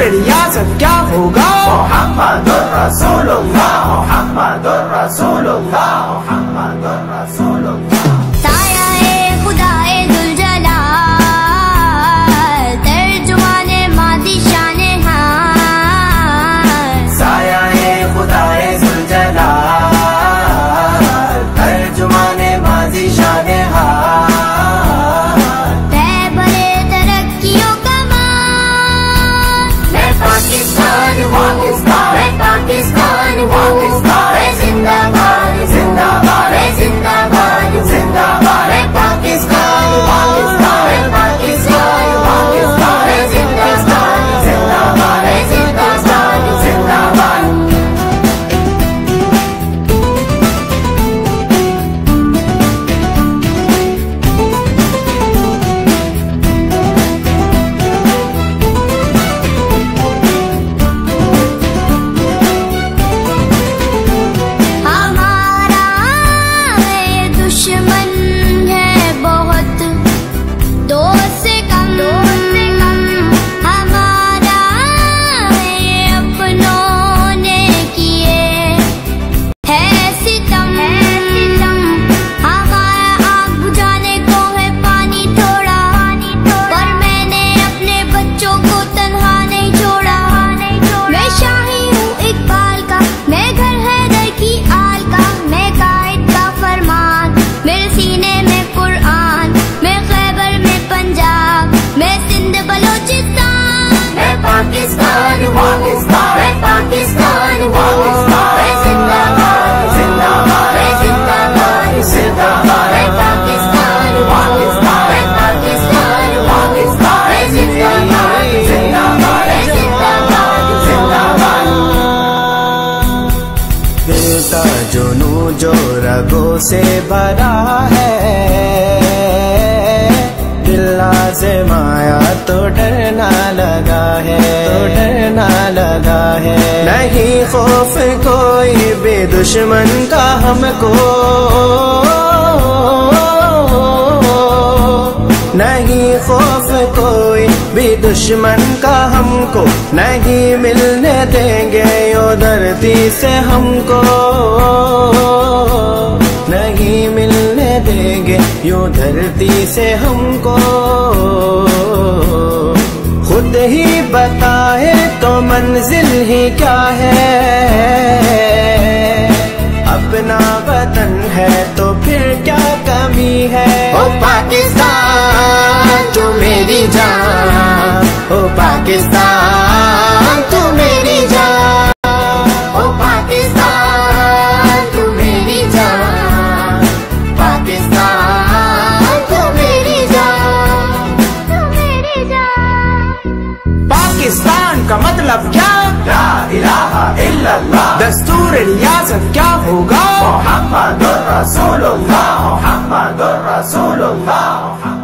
दस्तूर रियासत क्या होगा? मोहम्मदुर रसूलुल्लाह, मोहम्मदुर रसूलुल्लाह, मोहम्मदुर रसूलुल्लाह। जो रगों से भरा है, दिल आज़माया तो डरना लगा है, तो डरना लगा है। नहीं खौफ कोई भी दुश्मन का हमको, नहीं खौफ कोई भी दुश्मन का हमको, नहीं मिलने देंगे यो धरती से हमको, नहीं मिलने देंगे यो धरती से हमको। खुद ही बताए तो मंजिल ही क्या है, अपना वतन है तो फिर क्या कमी है। ओ पाकिस्तान तू मेरी जान, ओ पाकिस्तान तू मेरी जान, ओ पाकिस्तान तू मेरी जान, पाकिस्तान तू मेरी जान, तू मेरी जान। पाकिस्तान का मतलब क्या? ला इलाहा इल्लल्लाह। दस्तूर रियासत क्या होगा? मोहम्मदुर रसूलुल्लाह, मोहम्मदुर रसूलुल्लाह।